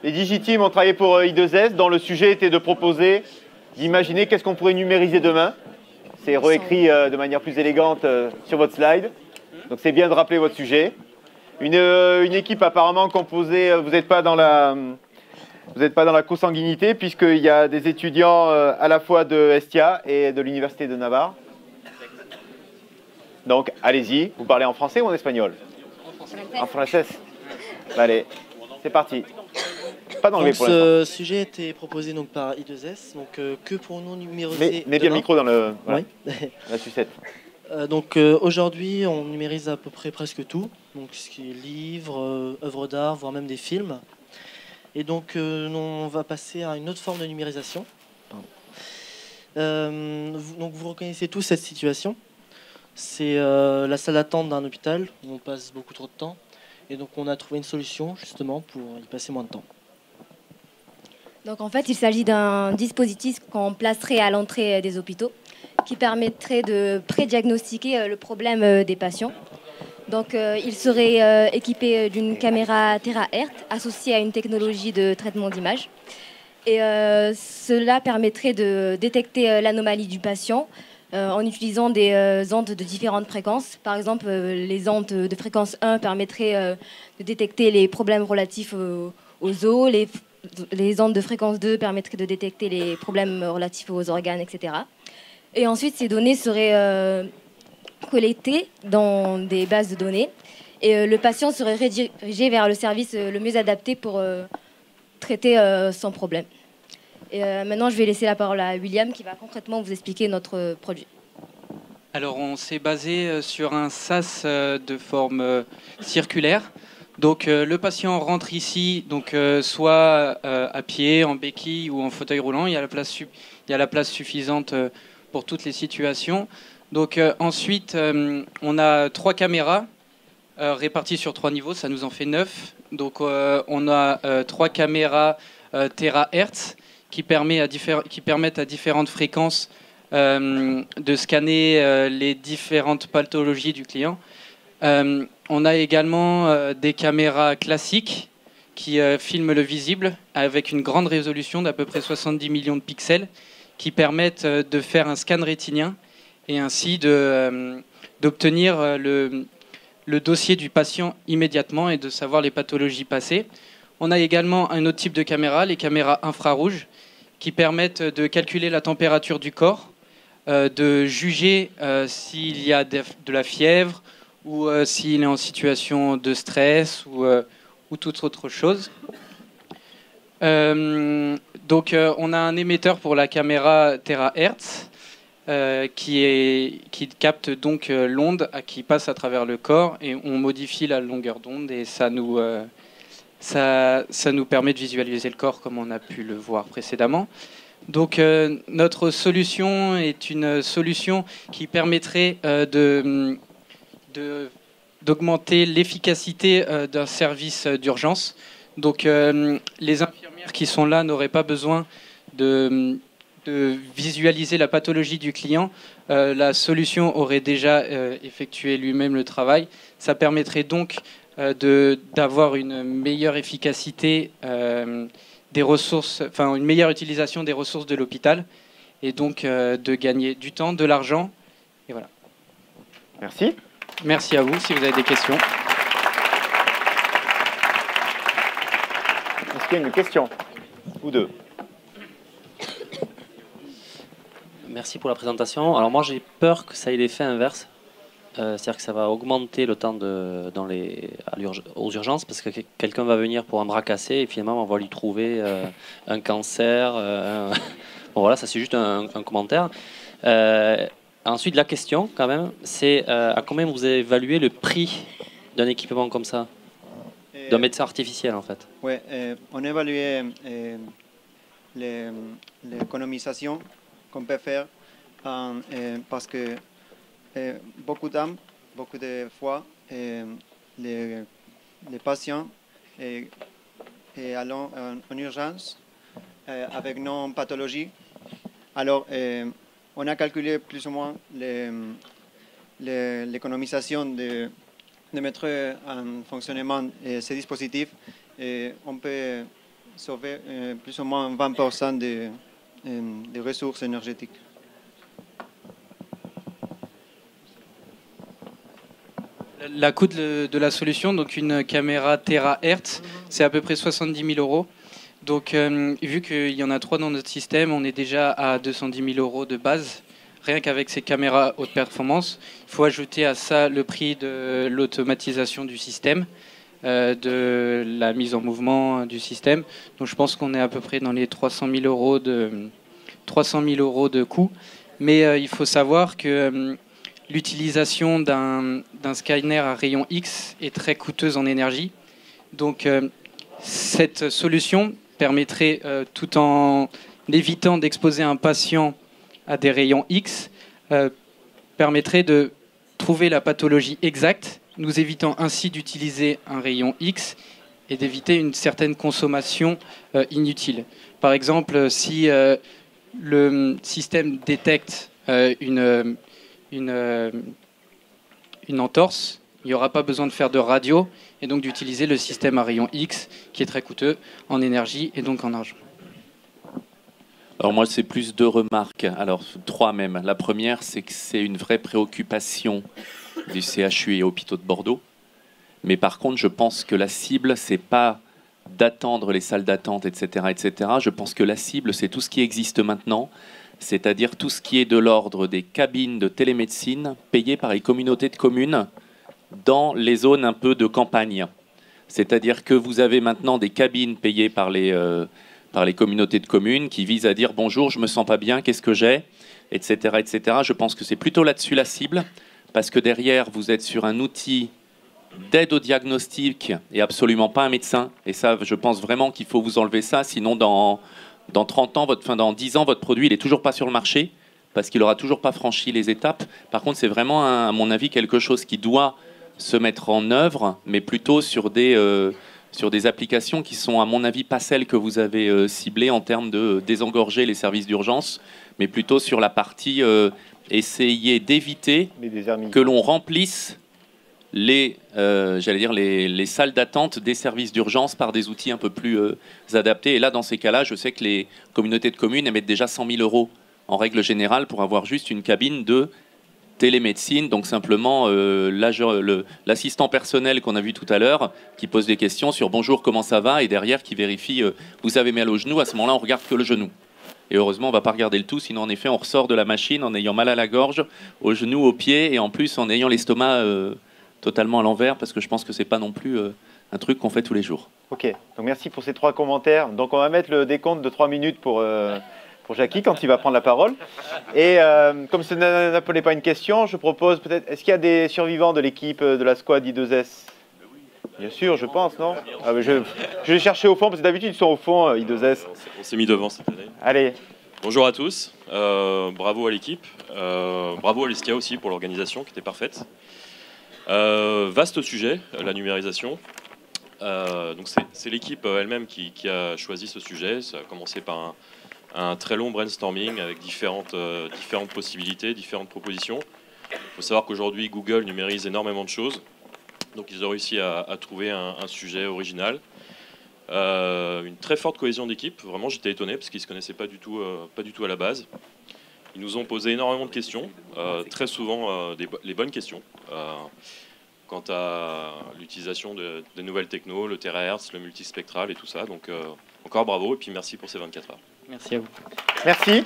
Les DigiTeam ont travaillé pour I2S, dont le sujet était de proposer, d'imaginer qu'est-ce qu'on pourrait numériser demain. C'est réécrit de manière plus élégante sur votre slide. Donc c'est bien de rappeler votre sujet. Une équipe apparemment composée, vous n'êtes pas dans la consanguinité, puisqu'il y a des étudiants à la fois de Estia et de l'Université de Navarre. Donc allez-y, vous parlez en français ou en espagnol? En français. Allez, c'est parti. Pas d'anglais pour l'instant. Ce sujet a été proposé donc, par I2S. Donc, que pourrons-nous numériser Mets bien le micro dans le, voilà, oui. la sucette. Aujourd'hui, on numérise à peu près presque tout. Donc, ce qui est livres, œuvres d'art, voire même des films. Et donc, on va passer à une autre forme de numérisation. Donc, vous reconnaissez tous cette situation. C'est la salle d'attente d'un hôpital où on passe beaucoup trop de temps. Et donc, on a trouvé une solution justement pour y passer moins de temps. Donc en fait, il s'agit d'un dispositif qu'on placerait à l'entrée des hôpitaux qui permettrait de prédiagnostiquer le problème des patients. Donc il serait équipé d'une caméra terahertz associée à une technologie de traitement d'image. Et cela permettrait de détecter l'anomalie du patient en utilisant des ondes de différentes fréquences. Par exemple, les ondes de fréquence 1 permettraient de détecter les problèmes relatifs aux os, les ondes de fréquence 2 permettraient de détecter les problèmes relatifs aux organes, etc. Et ensuite, ces données seraient collectées dans des bases de données. Et le patient serait redirigé vers le service le mieux adapté pour traiter son problème. Et maintenant, je vais laisser la parole à William qui va concrètement vous expliquer notre produit. Alors, on s'est basé sur un sas de forme circulaire. Donc le patient rentre ici, donc soit à pied, en béquille ou en fauteuil roulant. Il y a la place suffisante pour toutes les situations. Donc ensuite, on a 3 caméras réparties sur 3 niveaux. Ça nous en fait 9. Donc on a 3 caméras terahertz qui permettent à différentes fréquences de scanner les différentes pathologies du client. On a également des caméras classiques qui filment le visible avec une grande résolution d'à peu près 70 millions de pixels qui permettent de faire un scan rétinien et ainsi d'obtenir le dossier du patient immédiatement et de savoir les pathologies passées. On a également un autre type de caméra, les caméras infrarouges, qui permettent de calculer la température du corps, de juger s'il y a de la fièvre, ou s'il est en situation de stress ou toute autre chose. Donc on a un émetteur pour la caméra terahertz qui capte donc l'onde qui passe à travers le corps et on modifie la longueur d'onde et ça nous permet de visualiser le corps comme on a pu le voir précédemment. Donc notre solution est une solution qui permettrait d'augmenter l'efficacité d'un service d'urgence. Donc les infirmières qui sont là n'auraient pas besoin de visualiser la pathologie du client. La solution aurait déjà effectué lui-même le travail. Ça permettrait donc d'avoir une meilleure efficacité des ressources, enfin une meilleure utilisation des ressources de l'hôpital et donc de gagner du temps, de l'argent. Et voilà. Merci. Merci à vous, si vous avez des questions. Est-ce qu'il y a une question ou deux? Merci pour la présentation. Alors moi j'ai peur que ça ait l'effet inverse. C'est-à-dire que ça va augmenter le temps aux urgences parce que quelqu'un va venir pour un bras cassé et finalement on va lui trouver un cancer. Bon voilà, ça c'est juste un commentaire. Ensuite, la question, quand même, c'est à combien vous avez évalué le prix d'un équipement comme ça, d'un médecin artificiel, en fait? Oui, on a évalué l'économisation qu'on peut faire parce que beaucoup de fois, les patients allons en urgence avec nos pathologies. Alors, on a calculé plus ou moins l'économisation de mettre en fonctionnement ces dispositifs. Et on peut sauver plus ou moins 20% des ressources énergétiques. La coût de la solution, donc une caméra Terahertz, c'est à peu près 70 000 euros. Donc, vu qu'il y en a 3 dans notre système, on est déjà à 210 000 euros de base, rien qu'avec ces caméras haute performance. Il faut ajouter à ça le prix de l'automatisation du système, de la mise en mouvement du système. Donc, je pense qu'on est à peu près dans les 300 000 euros de coût. Mais il faut savoir que l'utilisation d'un scanner à rayon X est très coûteuse en énergie. Donc, cette solution permettrait, tout en évitant d'exposer un patient à des rayons X, permettrait de trouver la pathologie exacte, nous évitant ainsi d'utiliser un rayon X et d'éviter une certaine consommation inutile. Par exemple, si le système détecte une entorse, il n'y aura pas besoin de faire de radio et donc d'utiliser le système à rayon X qui est très coûteux en énergie et donc en argent. Alors moi, c'est plus 2 remarques, alors 3 même. La première, c'est que c'est une vraie préoccupation du CHU et hôpitaux de Bordeaux. Mais par contre, je pense que la cible, c'est pas d'attendre les salles d'attente, etc., etc. Je pense que la cible, c'est tout ce qui existe maintenant, c'est-à-dire tout ce qui est de l'ordre des cabines de télémédecine payées par les communautés de communes dans les zones un peu de campagne. C'est-à-dire que vous avez maintenant des cabines payées par les communautés de communes qui visent à dire « Bonjour, je me sens pas bien, qu'est-ce que j'ai ?» etc., etc. Je pense que c'est plutôt là-dessus la cible, parce que derrière, vous êtes sur un outil d'aide au diagnostic et absolument pas un médecin. Et ça, je pense vraiment qu'il faut vous enlever ça, sinon dans 30 ans, dans 10 ans, votre produit, il n'est toujours pas sur le marché, parce qu'il n'aura toujours pas franchi les étapes. Par contre, c'est vraiment, à mon avis, quelque chose qui doit se mettre en œuvre, mais plutôt sur des applications qui sont, à mon avis, pas celles que vous avez ciblées en termes de désengorger les services d'urgence, mais plutôt sur la partie essayer d'éviter que l'on remplisse les salles d'attente des services d'urgence par des outils un peu plus adaptés. Et là, dans ces cas-là, je sais que les communautés de communes émettent déjà 100 000 euros en règle générale pour avoir juste une cabine de télémédecine, donc simplement l'assistant personnel qu'on a vu tout à l'heure qui pose des questions sur bonjour, comment ça va, et derrière qui vérifie vous avez mal au genou. À ce moment-là, on regarde que le genou. Et heureusement, on ne va pas regarder le tout, sinon en effet, on ressort de la machine en ayant mal à la gorge, au genou, au pied, et en plus en ayant l'estomac totalement à l'envers, parce que je pense que c'est pas non plus un truc qu'on fait tous les jours. Ok, donc merci pour ces 3 commentaires. Donc on va mettre le décompte de 3 minutes pour Jackie quand il va prendre la parole. Et comme ce n'appelait pas une question, je propose peut-être, est-ce qu'il y a des survivants de l'équipe de la squad I2S? Bien sûr, je pense, non? Je vais chercher au fond, parce que d'habitude ils sont au fond, I2S. On s'est mis devant cette année. Allez. Bonjour à tous, bravo à l'équipe, bravo à l'ISCA aussi pour l'organisation qui était parfaite. Vaste sujet, la numérisation. Donc c'est l'équipe elle-même qui a choisi ce sujet. Ça a commencé par un très long brainstorming avec différentes possibilités, différentes propositions. Il faut savoir qu'aujourd'hui Google numérise énormément de choses. Donc ils ont réussi à trouver un sujet original. Une très forte cohésion d'équipe. Vraiment, j'étais étonné parce qu'ils ne se connaissaient pas du tout à la base. Ils nous ont posé énormément de questions, très souvent les bonnes questions. Quant à l'utilisation des nouvelles technos, le terahertz, le multispectral et tout ça. Donc encore bravo et puis merci pour ces 24 heures. Merci à vous. Merci.